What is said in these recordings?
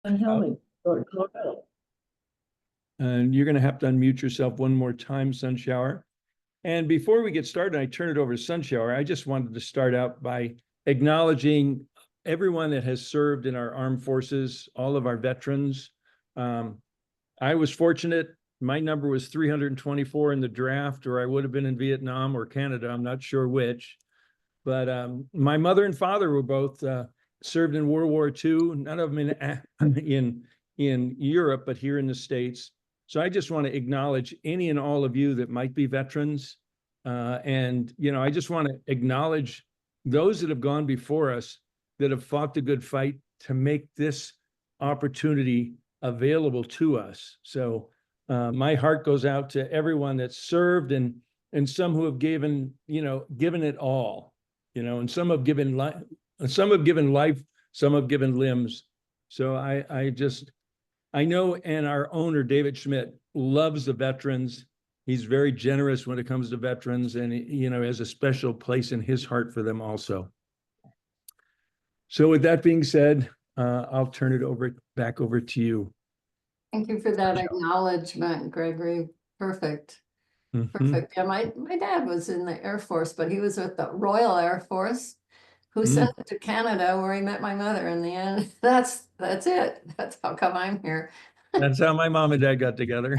Unhelming. And you're going to have to unmute yourself one more time, Sunshower. And before we get started, I turn it over to Sunshower. I just wanted to start out by acknowledging everyone that has served in our armed forces, all of our veterans. I was fortunate. My number was 324 in the draft, or I would have been in Vietnam or Canada. I'm not sure which. But my mother and father were both served in World War II. None of them in Europe, but here in the States. So I just want to acknowledge any and all of you that might be veterans. And, you know, I just want to acknowledge those that have gone before us that have fought the good fight to make this opportunity available to us. So my heart goes out to everyone that's served and some who have given it all, you know, and some have given life, some have given limbs. So I know, and our owner, David Schmidt, loves the veterans. He's very generous when it comes to veterans, and, you know, has a special place in his heart for them also. So with that being said, I'll turn it back over to you. Thank you for that acknowledgement, Gregory. Perfect. Perfect. Yeah, my dad was in the Air Force, but he was with the Royal Air Force, who sent him to Canada, where he met my mother in the end. That's it. That's how come I'm here. That's how my mom and dad got together.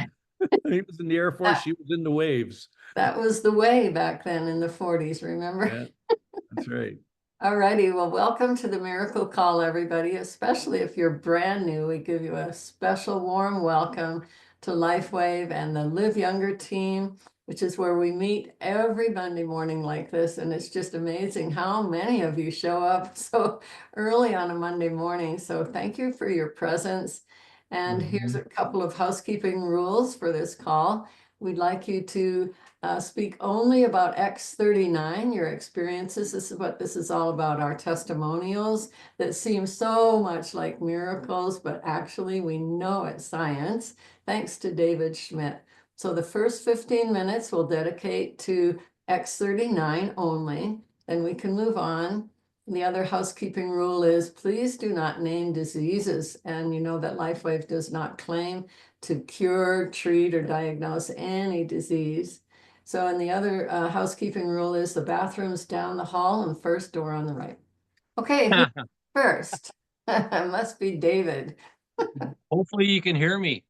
He was in the Air Force, she was in the waves. That was the way back then in the 40s, remember? Yeah, that's right. All righty. Well, welcome to the Miracle Call, everybody, especially if you're brand new. We give you a special warm welcome to LifeWave and the Live Younger team, which is where we meet every Monday morning like this. And it's just amazing how many of you show up so early on a Monday morning. So thank you for your presence. And here's a couple of housekeeping rules for this call. We'd like you to speak only about X39, your experiences. This is what this is all about, our testimonials that seem so much like miracles, but actually we know it's science, thanks to David Schmidt. So the first 15 minutes we'll dedicate to X39 only, then we can move on. The other housekeeping rule is please do not name diseases. And you know that LifeWave does not claim to cure, treat, or diagnose any disease. So, and the other housekeeping rule is the bathroom's down the hall and first door on the right. Okay, first? Must be David. Hopefully you can hear me.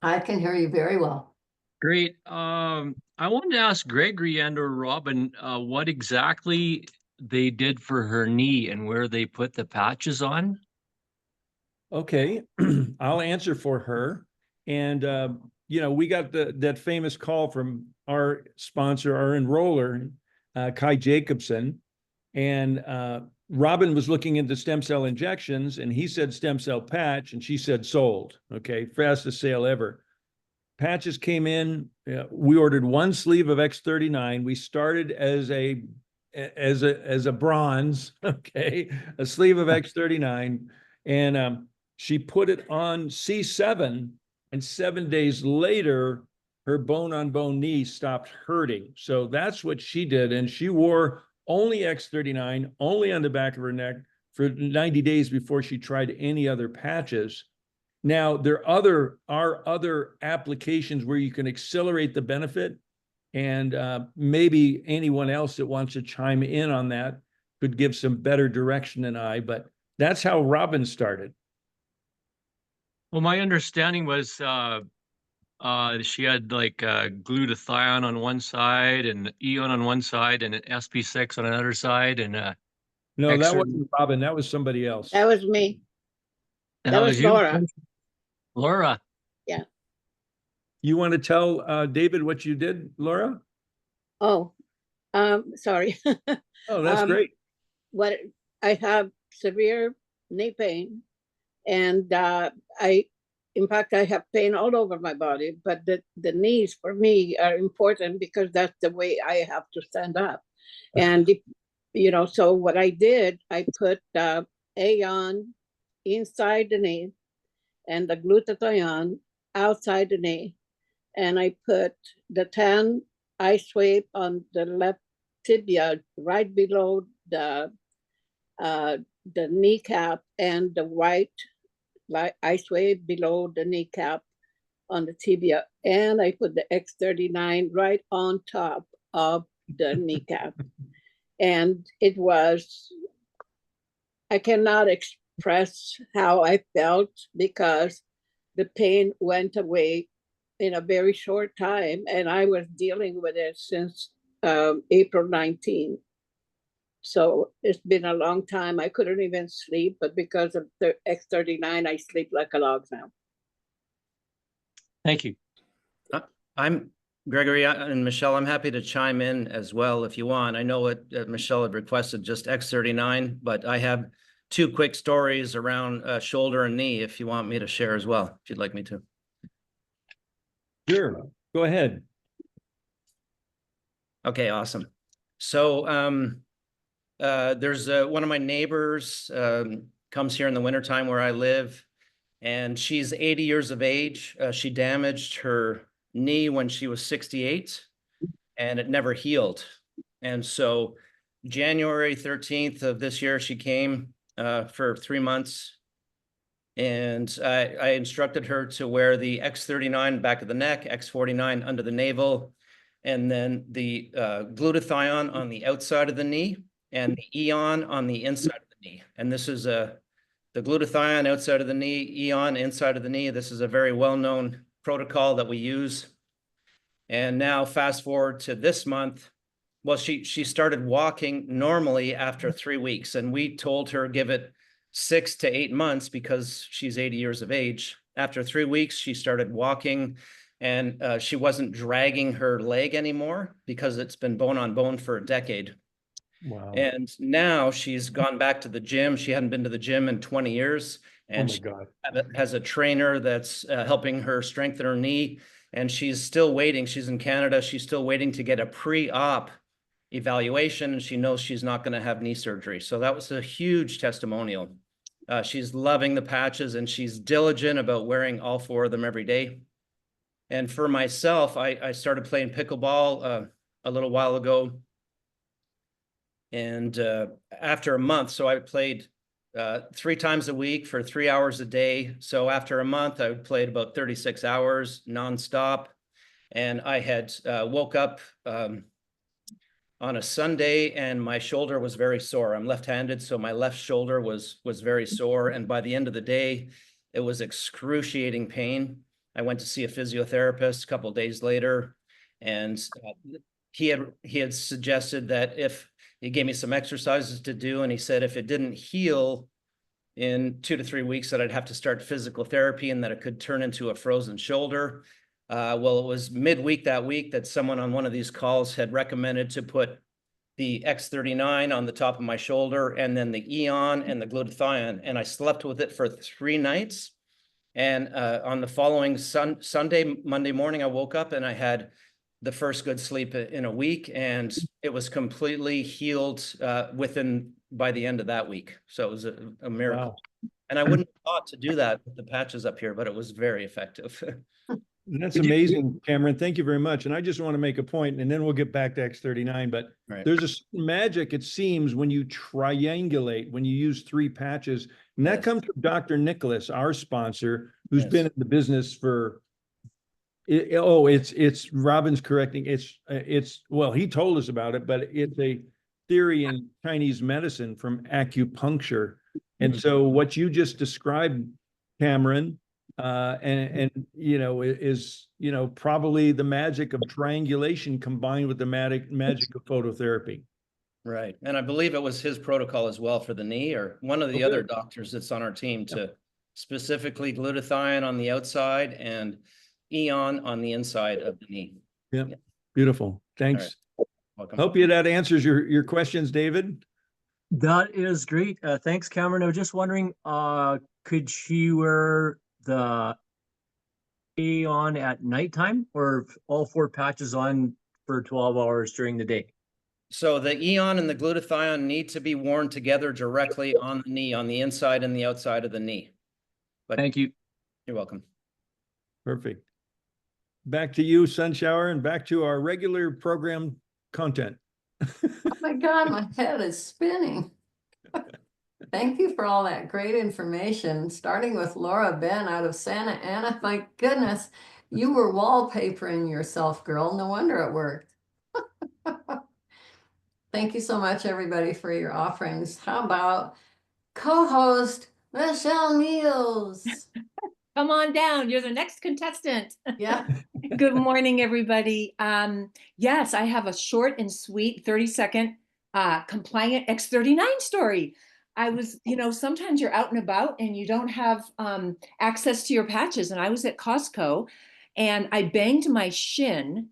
I can hear you very well. Great. I wanted to ask Gregory and or Robin what exactly they did for her knee and where they put the patches on. Okay, I'll answer for her. And, you know, we got that famous call from our sponsor, our enroller, Kai Jacobson. And Robin was looking into stem cell injections, and he said stem cell patch, and she said sold. Okay, fastest sale ever. Patches came in. We ordered one sleeve of X39. We started as a bronze, okay, a sleeve of X39, and she put it on C7, and 7 days later, her bone-on-bone knee stopped hurting. So that's what she did, and she wore only X39, only on the back of her neck for 90 days before she tried any other patches. Now, there are other applications where you can accelerate the benefit, and maybe anyone else that wants to chime in on that could give some better direction than I, but that's how Robin started. Well, my understanding was she had like glutathione on one side and Eon on one side and an SP6 on another side. And no, that wasn't Robin. That was somebody else. That was me. That was you, Laura. Laura. Yeah. You want to tell David what you did, Laura? Oh, sorry. Oh, that's great. What I have severe knee pain, and in fact, I have pain all over my body, but the knees for me are important because that's the way I have to stand up. And, you know, so what I did, I put Aeon inside the knee and the glutathione outside the knee. And I put the tan ice wave on the left tibia, right below the kneecap, and the white like ice wave below the kneecap on the tibia, and I put the X39 right on top of the kneecap. And it was, I cannot express how I felt because the pain went away in a very short time, and I was dealing with it since April 19. So it's been a long time. I couldn't even sleep, but because of the X39, I sleep like a log now. Thank you. I'm Gregory and Michelle. I'm happy to chime in as well if you want. I know what Michelle had requested, just X39, but I have two quick stories around shoulder and knee if you want me to share as well, if you'd like me to. Sure, go ahead. Okay, awesome. So there's one of my neighbors comes here in the wintertime where I live, and she's 80 years of age. She damaged her knee when she was 68, and it never healed. And so January 13th of this year, she came for 3 months, and I instructed her to wear the X39 back of the neck, X49 under the navel, and then the glutathione on the outside of the knee and the Eon on the inside of the knee. And this is the glutathione outside of the knee, Eon inside of the knee. This is a very well-known protocol that we use. And now fast forward to this month. Well, she started walking normally after 3 weeks, and we told her give it 6 to 8 months because she's 80 years of age. After 3 weeks, she started walking, and she wasn't dragging her leg anymore because it's been bone on bone for a decade. Wow. And now she's gone back to the gym. She hadn't been to the gym in 20 years. And Oh my she God. has a trainer that's helping her strengthen her knee. And she's still waiting. She's in Canada. She's still waiting to get a pre-op evaluation. And she knows she's not going to have knee surgery. So that was a huge testimonial. She's loving the patches, and she's diligent about wearing all 4 of them every day. And for myself, I started playing pickleball a little while ago. And after a month, so I played 3 times a week for 3 hours a day. So after a month, I played about 36 hours nonstop. And I had woke up on a Sunday, and my shoulder was very sore. I'm left-handed, so my left shoulder was very sore. And by the end of the day, it was excruciating pain. I went to see a physiotherapist a couple of days later, and he had suggested that if he gave me some exercises to do, and he said if it didn't heal in 2 to 3 weeks, that I'd have to start physical therapy and that it could turn into a frozen shoulder. Well, it was midweek that week that someone on one of these calls had recommended to put the X39 on the top of my shoulder and then the Eon and the glutathione, and I slept with it for 3 nights. And on the following Monday morning, I woke up and I had the first good sleep in a week, and it was completely healed by the end of that week. So it was a miracle. Wow. And I wouldn't have thought to do that with the patches up here, but it was very effective. That's amazing, Cameron. Thank you very much. And I just want to make a point, and then we'll get back to X39. But Right. there's a magic, it seems, when you triangulate, when you use 3 patches. And that Yes. comes from Dr. Nicholas, our sponsor, who's Yes. been in the business for, it's Robin's correcting. Well, he told us about it, but it's a theory in Chinese medicine from acupuncture. And so what you just described, Cameron, and is probably the magic of triangulation combined with the magic of phototherapy. Right. And I believe it was his protocol as well for the knee, or one of the other doctors that's on our team, to specifically glutathione on the outside and Eon on the inside of the knee. Yeah. Beautiful. Thanks. Welcome. Hope that answers your questions, David. That is great. Thanks, Cameron. I was just wondering, could she wear the Eon at nighttime, or all 4 patches on for 12 hours during the day? So the Eon and the glutathione need to be worn together directly on the knee, on the inside and the outside of the knee. But Thank you. you're welcome. Perfect. Back to you, Sunshower, and back to our regular program content. Oh my God, my head is spinning. Thank you for all that great information, starting with Laura Ben out of Santa Ana. My goodness, you were wallpapering yourself, girl. No wonder it worked. Thank you so much, everybody, for your offerings. How about co-host Michelle Niels? Come on down. You're the next contestant. Yeah. Good morning, everybody. Yes, I have a short and sweet 30-second compliant X39 story. I was, sometimes you're out and about and you don't have access to your patches. And I was at Costco and I banged my shin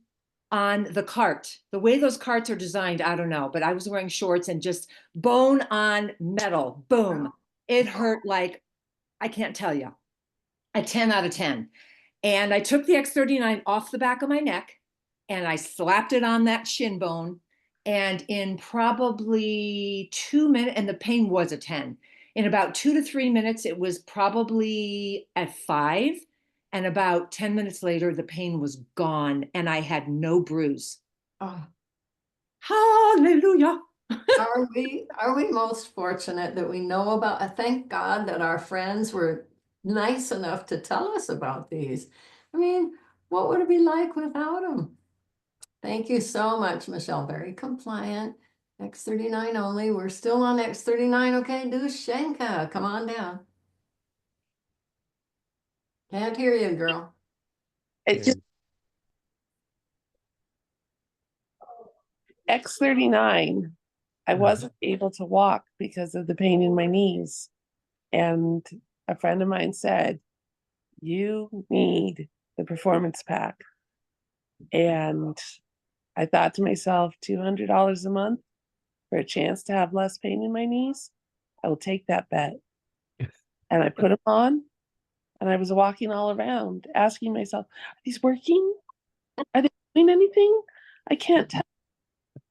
on the cart. The way those carts are designed, I don't know, but I was wearing shorts and just bone on metal, boom. It hurt like, I can't tell you, a 10 out of 10. And I took the X39 off the back of my neck and I slapped it on that shin bone. And in probably 2 minutes, and the pain was a 10. In about 2 to 3 minutes, it was probably at 5. And about 10 minutes later, the pain was gone and I had no bruise. Oh, Hallelujah. are we most fortunate that we know about? Thank God that our friends were nice enough to tell us about these. I mean, what would it be like without them? Thank you so much, Michelle. Very compliant. X39 only. We're still on X39. Okay, Dushenka, come on down. Can't hear you, girl. It's just X39. I wasn't able to walk because of the pain in my knees. And a friend of mine said, you need the performance pack. And I thought to myself, $200 a month for a chance to have less pain in my knees. I will take that bet. And I put them on and I was walking all around asking myself, are these working? Are they doing anything? I can't tell.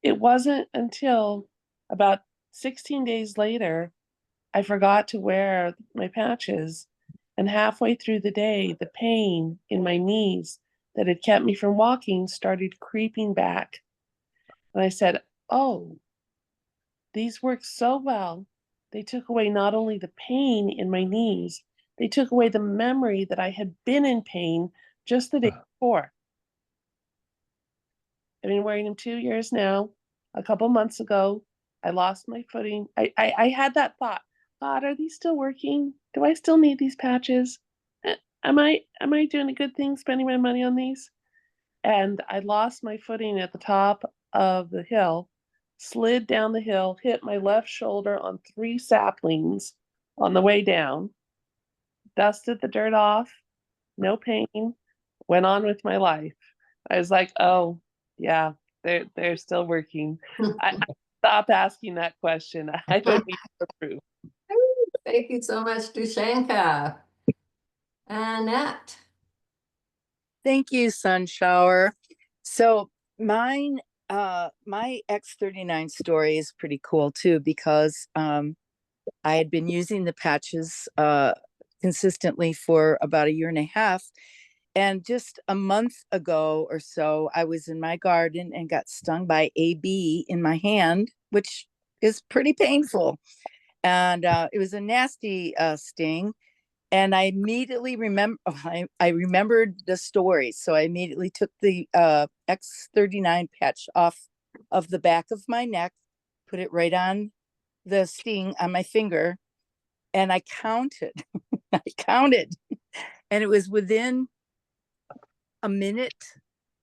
It wasn't until about 16 days later, I forgot to wear my patches. And halfway through the day, the pain in my knees that had kept me from walking started creeping back. And I said, oh, these work so well. They took away not only the pain in my knees, they took away the memory that I had been in pain just the day before. I've been wearing them 2 years now. A couple months ago, I lost my footing. I had that thought, God, are these still working? Do I still need these patches? Am I doing a good thing spending my money on these? And I lost my footing at the top of the hill, slid down the hill, hit my left shoulder on 3 saplings on the way down, dusted the dirt off, no pain, went on with my life. I was like, oh, yeah, they're still working. I stop asking that question. I don't need to prove. Thank you so much, Dushenka. Annette. Thank you, Sunshower. So mine, my X39 story is pretty cool too, because I had been using the patches consistently for about 1.5 years. And just a month ago or so, I was in my garden and got stung by a bee in my hand, which is pretty painful. And it was a nasty sting. And I immediately I remembered the story. So I immediately took the X39 patch off of the back of my neck, put it right on the sting on my finger, and I counted. I counted. And it was within 1 minute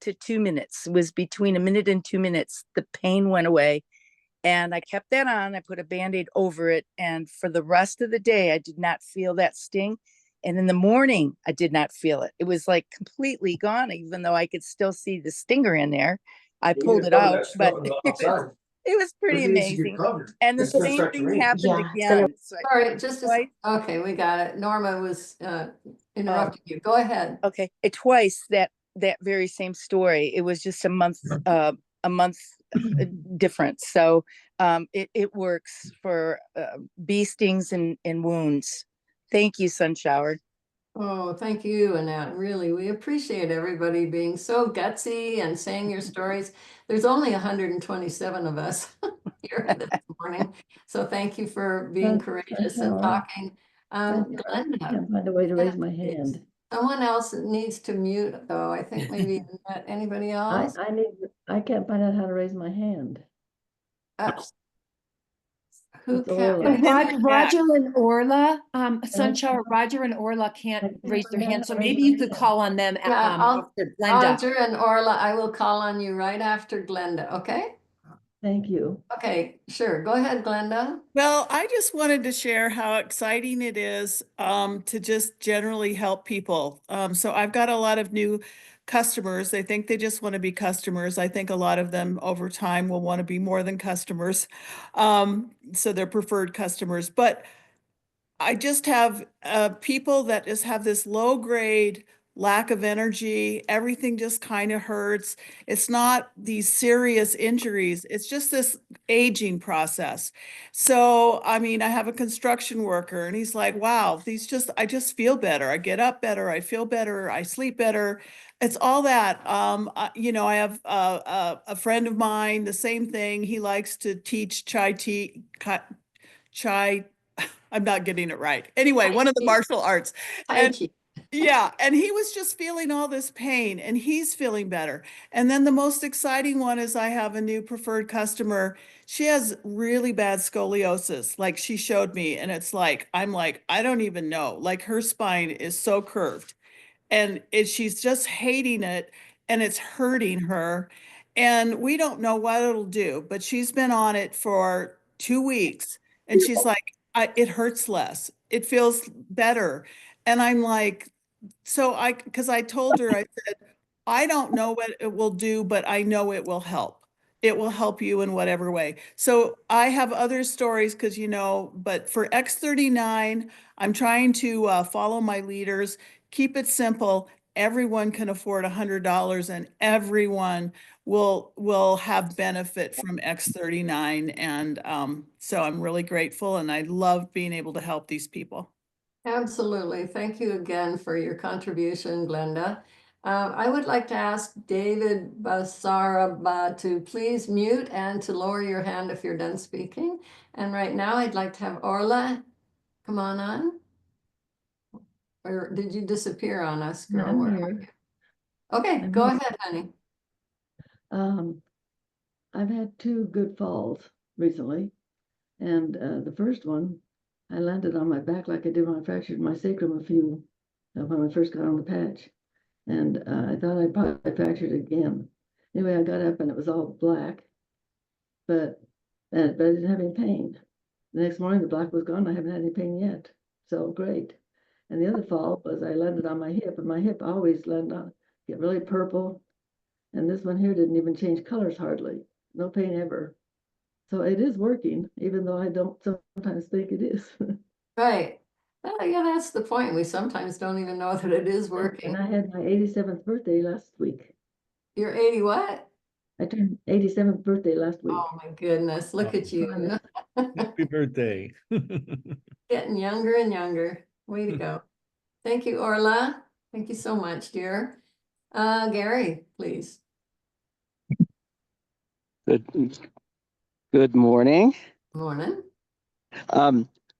to 2 minutes. It was between 1 minute and 2 minutes. The pain went away. And I kept that on. I put a Band-Aid over it. And for the rest of the day, I did not feel that sting. And in the morning, I did not feel it. It was like completely gone, even though I could still see the stinger in there. I pulled it out, but it was pretty amazing. And the same thing happened again. So Sorry, just okay, we got it. Norma was interrupting you. Go ahead. Okay, twice that very same story. It was just a month difference. So it works for bee stings and wounds. Thank you, Sunshower. Oh, thank you, Annette. Really, we appreciate everybody being so gutsy and saying your stories. There's only 127 of us. here this morning. So thank you for being courageous and talking. Glenda. Can't find a way to raise my Yes, hand. someone else needs to mute though. I think maybe anybody else? I can't find out how to raise my hand. Uh, Who It's can't? Orla. Roger and Orla, Sunshower, can't- Roger and Orla I can't can't raise their find hand, out so how to raise maybe my you could hand. call on them Yeah, after Glenda. Roger and Orla, I will call on you right after Glenda, okay? Thank you. Okay, sure. Go ahead, Glenda. Well, I just wanted to share how exciting it is to just generally help people. So I've got a lot of new customers. They think they just want to be customers. I think a lot of them over time will want to be more than customers. So they're preferred customers. But I just have people that just have this low grade lack of energy. Everything just kind of hurts. It's not these serious injuries. It's just this aging process. So, I mean, I have a construction worker and he's like, wow, I just feel better. I get up better. I feel better. I sleep better. It's all that. I have a friend of mine, the same thing. He likes to teach chai. I'm not getting it right. Anyway, one of the martial arts. Tai And Chi. yeah, and he was just feeling all this pain and he's feeling better. And then the most exciting one is I have a new preferred customer. She has really bad scoliosis, like she showed me. And it's like, I'm like, I don't even know. Like her spine is so curved and she's just hating it and it's hurting her. And we don't know what it'll do, but she's been on it for 2 weeks and she's like, it hurts less. It feels better. And I'm like, because I told her, I said, I don't know what it will do, but I know it will help. It will help you in whatever way. So I have other stories because, but for X39, I'm trying to follow my leaders, keep it simple. Everyone can afford $100 and everyone will have benefit from X39. And so I'm really grateful and I love being able to help these people. Absolutely. Thank you again for your contribution, Glenda. I would like to ask David Basaraba to please mute and to lower your hand if you're done speaking. And right now I'd like to have Orla come on. Or did you disappear on us, No, girl? I'm Where are here. you? Okay, I'm go here. ahead, honey. I've had 2 good falls recently. And the first one, I landed on my back like I did when I fractured my sacrum when I first got on the patch. And I thought I'd probably fractured it again. Anyway, I got up and it was all black, but I didn't have any pain. The next morning, the black was gone. I haven't had any pain yet. So great. And the other fall was I landed on my hip, and my hip always get really purple. And this one here didn't even change colors hardly. No pain ever. So it is working, even though I don't sometimes think it is. Right. Well, yeah, that's the point. We sometimes don't even know that it is working. And I had my 87th birthday last week. You're 80 what? I turned 87th birthday last week. Oh my goodness, look at you. Happy birthday. Getting younger and younger. Way to go. Thank you, Orla. Thank you so much, dear. Gary, please. Good morning. Morning.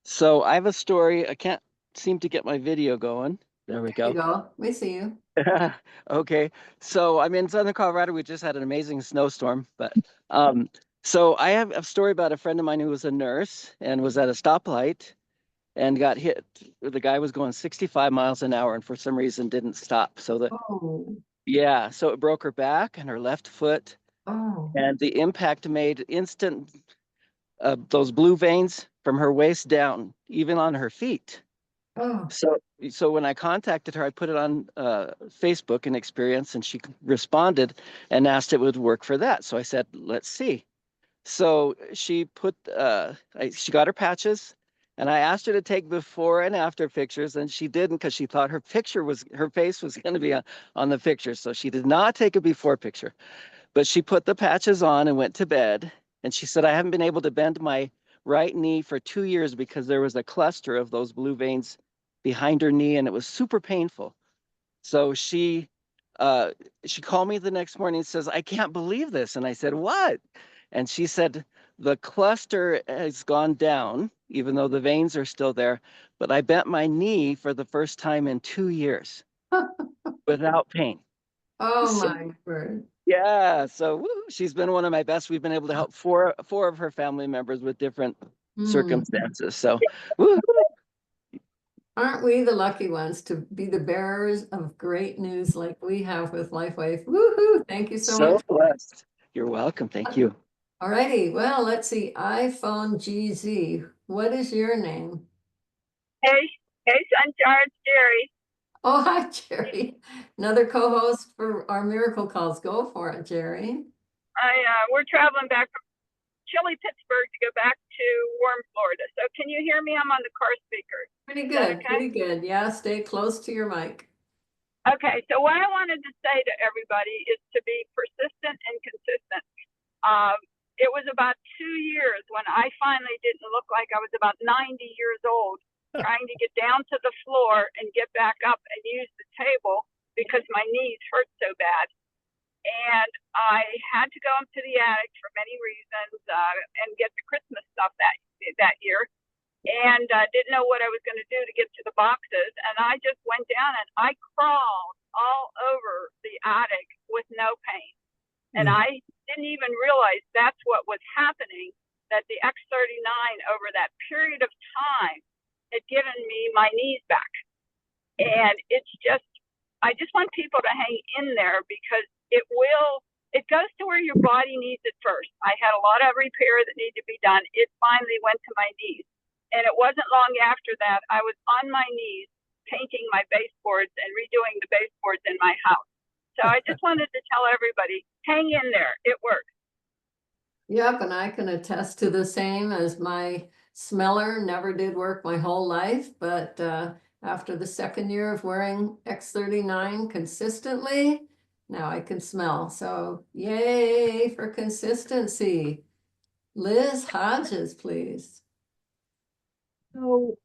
So I have a story. I can't seem to get my video going. There we There you go. go. We see you. Okay. So I'm in Southern Colorado. We just had an amazing snowstorm, but so I have a story about a friend of mine who was a nurse and was at a stoplight and got hit. The guy was going 65 miles an hour and for some reason didn't stop. So so it broke her back and her left foot. Oh. And the impact made instant those blue veins from her waist down, even on her feet. Oh. So when I contacted her, I put it on Facebook and Experience, and she responded and asked if it would work for that. So I said, let's see. So she she got her patches, and I asked her to take before and after pictures, and she didn't because she thought her face was going to be on the picture. So she did not take a before picture. But she put the patches on and went to bed. And she said, I haven't been able to bend my right knee for 2 years because there was a cluster of those blue veins behind her knee and it was super painful. So she called me the next morning and says, I can't believe this. And I said, what? And she said, the cluster has gone down, even though the veins are still there, but I bent my knee for the first time in 2 years without pain. Oh So- my word. Yeah, so woo, she's been one of my best. We've been able to help four of her family members with different Hmm. circumstances. So woo. Aren't we the lucky ones to be the bearers of great news like we have with LifeWave? Woohoo! Thank you so So much. blessed. You're welcome. Thank you. Alrighty, well, let's see. iPhone GZ. What is your name? Hey, Sunshine, it's Jerry. Oh, hi, Jerry. Another co-host for our Miracle Calls. Go for it, Jerry. We're traveling back from chilly Pittsburgh to go back to warm Florida. So can you hear me? I'm on the car speaker. Pretty Is that good, okay? pretty good. Yeah, stay close to your mic. Okay, so what I wanted to say to everybody is to be persistent and consistent. It was about 2 years when I finally didn't look like I was about 90 years old, trying to get down to the floor and get back up and use the table because my knees hurt so bad. And I had to go up to the attic for many reasons and get the Christmas stuff that year, and didn't know what I was going to do to get to the boxes. And I just went down and I crawled all over the attic with no pain. And I didn't even realize that's what was happening, that the X39 over that period of time had given me my knees back. And it's just, I just want people to hang in there because it goes to where your body needs it first. I had a lot of repair that needed to be done. It finally went to my knees. And it wasn't long after that, I was on my knees painting my baseboards and redoing the baseboards in my house. So I just wanted to tell everybody, hang in there, it works. Yep, and I can attest to the same, as my smeller never did work my whole life, but after the second year of wearing X39 consistently, now I can smell. So yay for consistency. Liz Hodges, please. So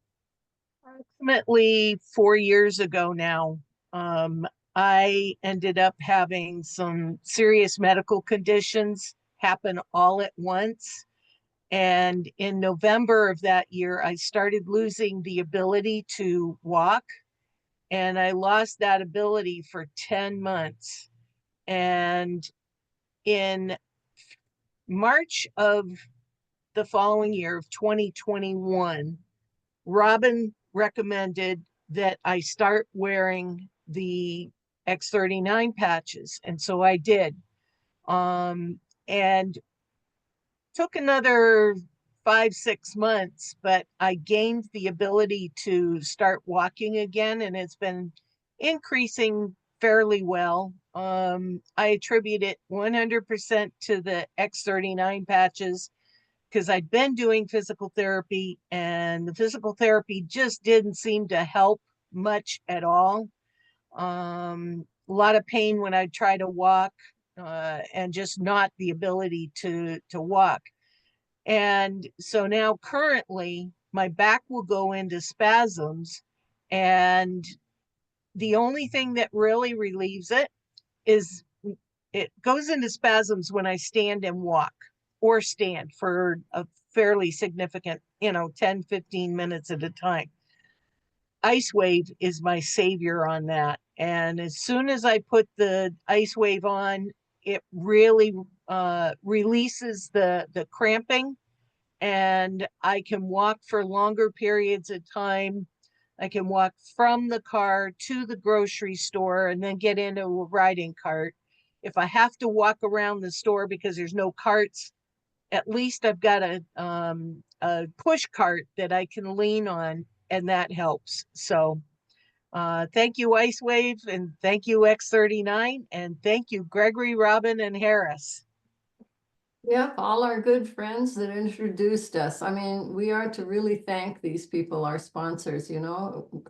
approximately 4 years ago now, I ended up having some serious medical conditions happen all at once. And in November of that year, I started losing the ability to walk. And I lost that ability for 10 months. And in March of the following year of 2021, Robin recommended that I start wearing the X39 patches. And so I did. And took another 5-6 months, but I gained the ability to start walking again, and it's been increasing fairly well. I attribute it 100% to the X39 patches because I'd been doing physical therapy, and the physical therapy just didn't seem to help much at all. A lot of pain when I try to walk, and just not the ability to walk. And so now currently my back will go into spasms, and the only thing that really relieves it is it goes into spasms when I stand and walk or stand for a fairly significant, 10-15 minutes at a time. IceWave is my savior on that. And as soon as I put the IceWave on, it really releases the cramping, and I can walk for longer periods of time. I can walk from the car to the grocery store and then get into a riding cart. If I have to walk around the store because there's no carts, at least I've got a push cart that I can lean on, and that helps. So thank you, IceWave, and thank you, X39, and thank you, Gregory, Robin, and Harris. Yep, all our good friends that introduced us. I mean, we are to really thank these people, our sponsors,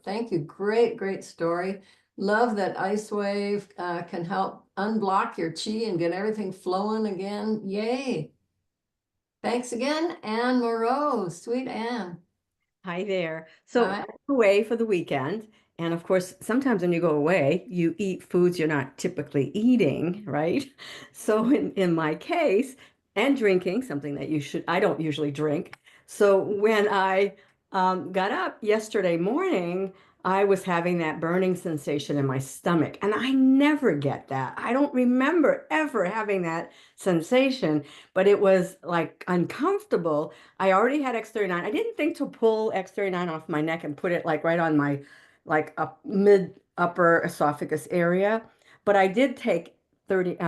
Thank you. Great, great story. Love that IceWave can help unblock your chi and get everything flowing again. Yay. Thanks again, Anne Moreau. Sweet Anne. Hi there. So Hi. I'm away for the weekend. And of course, sometimes when you go away, you eat foods you're not typically eating, right? So in my case, and drinking, something that I don't usually drink. So when I got up yesterday morning, I was having that burning sensation in my stomach, and I never get that. I don't remember ever having that sensation, but it was like uncomfortable. I already had X39. I didn't think to pull X39 off my neck and put it like right on my like up mid upper esophagus area, but I did take 30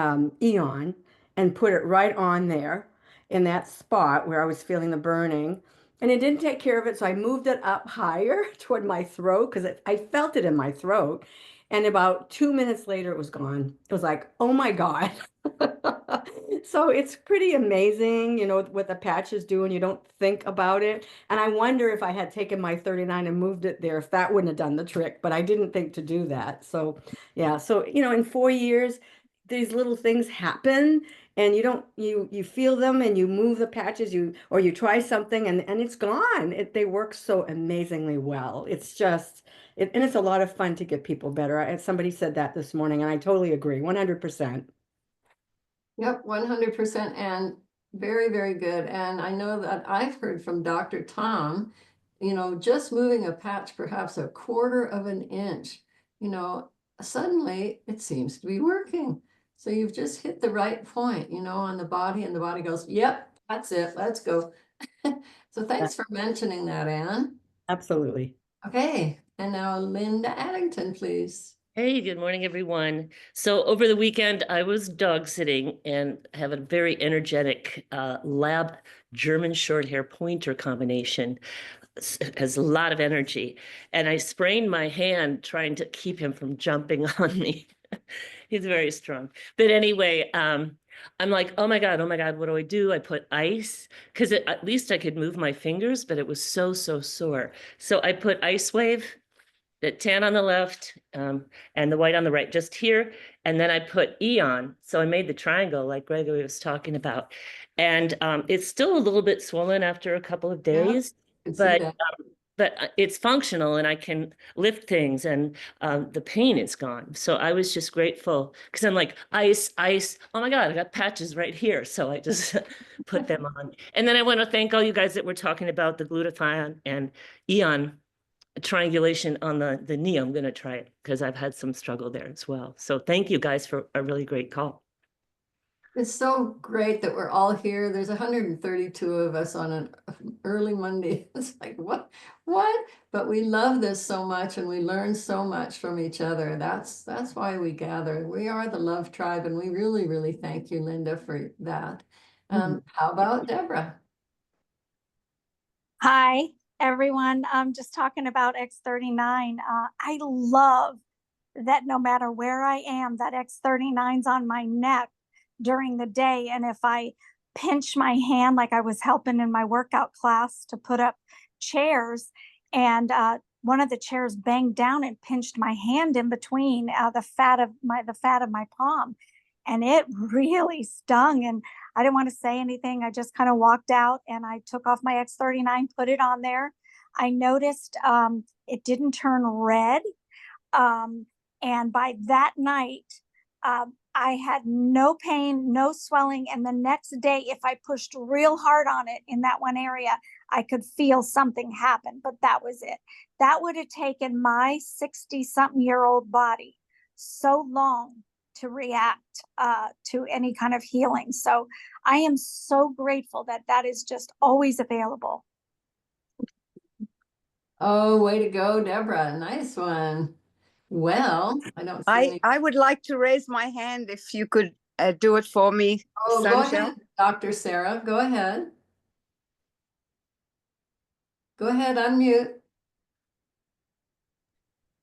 Eon and put it right on there in that spot where I was feeling the burning. And it didn't take care of it, so I moved it up higher toward my throat because I felt it in my throat. And about 2 minutes later, it was gone. It was like, oh my God. So it's pretty amazing, you know, what the patches do and you don't think about it. And I wonder if I had taken my 39 and moved it there, if that wouldn't have done the trick, but I didn't think to do that. So yeah, so, you know, in 4 years, these little things happen and you don't, you feel them and you move the patches, or you try something and it's gone. They work so amazingly well. It's just, and it's a lot of fun to get people better. Somebody said that this morning and I totally agree, 100%. Yep, 100%, and very, very good. And I know that I've heard from Dr. Tom, you know, just moving a patch perhaps a quarter of an inch, you know, suddenly it seems to be working. So you've just hit the right point, you know, on the body, and the body goes, yep, that's it, let's go. So thanks for mentioning that, Anne. Absolutely. Okay, and now Linda Addington, please. Hey, good morning, everyone. So over the weekend, I was dog sitting and have a very energetic lab German short hair pointer combination. Has a lot of energy. And I sprained my hand trying to keep him from jumping on me. He's very strong. But anyway, I'm like, oh my God, what do I do? I put ice, because at least I could move my fingers, but it was so sore. So I put Ice Wave, the tan on the left, and the white on the right, just here. And then I put Eon. So I made the triangle like Gregory was talking about. And it's still a little bit swollen after a couple of days, but it's functional and I can lift things and the pain is gone. So I was just grateful because I'm like, ice. Oh my God, I got patches right here. So I just put them on. And then I want to thank all you guys that were talking about the glutathione and Eon triangulation on the knee. I'm going to try it because I've had some struggle there as well. So thank you guys for a really great call. It's so great that we're all here. There's 132 of us on an early Monday. It's like, what? But we love this so much and we learn so much from each other. That's why we gather. We are the Love Tribe, and we really, really thank you, Linda, for that. How about Deborah? Hi, everyone. I'm just talking about X39. I love that no matter where I am, that X39's on my neck during the day. And if I pinch my hand, like I was helping in my workout class to put up chairs, and one of the chairs banged down and pinched my hand in between the fat of my palm, and it really stung. And I didn't want to say anything. I just kind of walked out and I took off my X39, put it on there. I noticed it didn't turn red. And by that night, I had no pain, no swelling. And the next day, if I pushed real hard on it in that one area, I could feel something happen, but that was it. That would have taken my 60-something-year-old body so long to react to any kind of healing. So I am so grateful that that is just always available. Oh, way to go, Deborah. Nice one. Well, I would like to raise my hand if you could do it for me. Oh, go ahead, Dr. Sarah. Go ahead. Go ahead, unmute.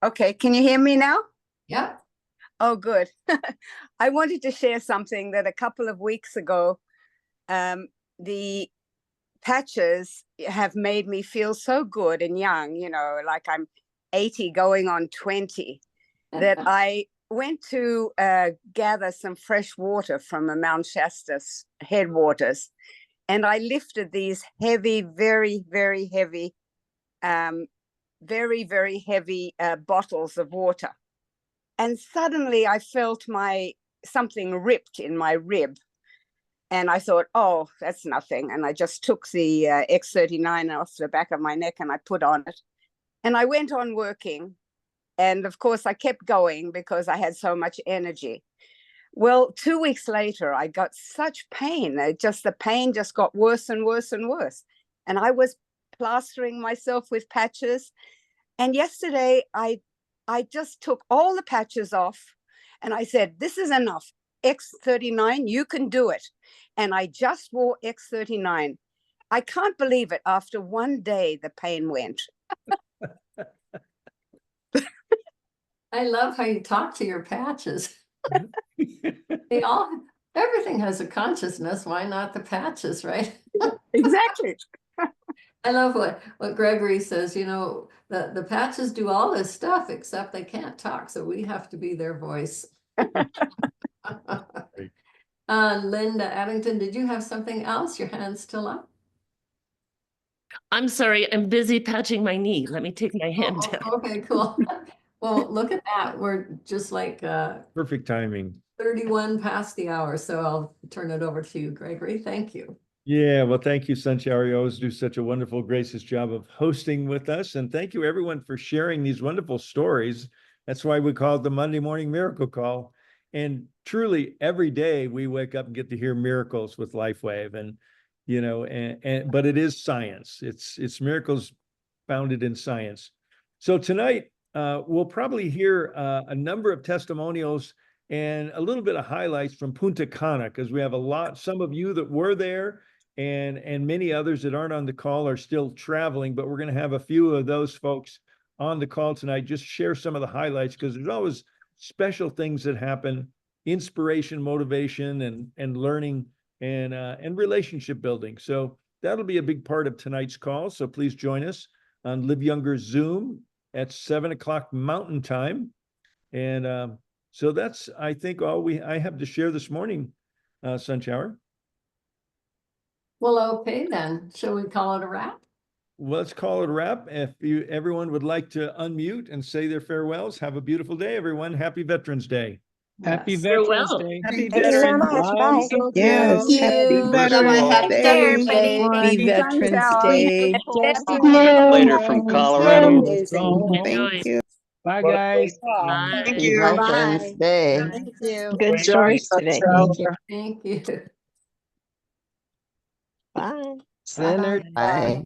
Okay, can you hear me now? Yep. Oh, good. I wanted to share something that a couple of weeks ago, the patches have made me feel so good and young, you know, like I'm 80 going on 20, that I went to gather some fresh water from the Mount Shasta's headwaters, and I lifted these heavy, very, very heavy, very, very heavy bottles of water. And suddenly I felt something ripped in my rib. And I thought, oh, that's nothing. And I just took the X39 off the back of my neck and I put on it. And I went on working. And of course, I kept going because I had so much energy. Well, 2 weeks later, I got such pain. The pain just got worse and worse and worse. And I was plastering myself with patches. And yesterday, I just took all the patches off and I said, this is enough. X39, you can do it. And I just wore X39. I can't believe it. After one day, the pain went. I love how you talk to your patches. Everything has a consciousness. Why not the patches, right? Exactly. I love what Gregory says, the patches do all this stuff, except they can't talk. So we have to be their voice. Linda Addington, did you have something else? Your hand's still up. I'm sorry, I'm busy patching my knee. Let me take my hand down. Okay, cool. Well, look at that. We're just like Perfect timing. 31 past the hour. So I'll turn it over to you, Gregory. Thank you. Yeah, well, thank you, Sunshower. You always do such a wonderful, gracious job of hosting with us. And thank you, everyone, for sharing these wonderful stories. That's why we call it the Monday Morning Miracle Call. And truly, every day we wake up and get to hear miracles with LifeWave. And, but it is science. It's miracles founded in science. So tonight, we'll probably hear a number of testimonials and a little bit of highlights from Punta Cana, because we have some of you that were there, and many others that aren't on the call are still traveling, but we're going to have a few of those folks on the call tonight. Just share some of the highlights, because there's always special things that happen, inspiration, motivation, and learning and relationship building. So that'll be a big part of tonight's call. So please join us on Live Younger Zoom at 7:00 Mountain Time. And so that's, I think, all I have to share this morning, Sunshower. Well, okay then. Shall we call it a wrap? Well, let's call it a wrap. If everyone would like to unmute and say their farewells, have a beautiful day, everyone. Happy Veterans Day. Happy Veterans Farewell. Day. Happy Thank you so Veterans much. Day. Bye. Yes, Thank happy you. Veterans Happy Day. Day. Happy Veterans Day. Later from Colorado. Amazing. Thank Enjoy. you. Bye, guys. Bye. Happy Veterans Day. Thank you. Good stories today. Thank you. Thank you. Bye. Bye-bye. Bye.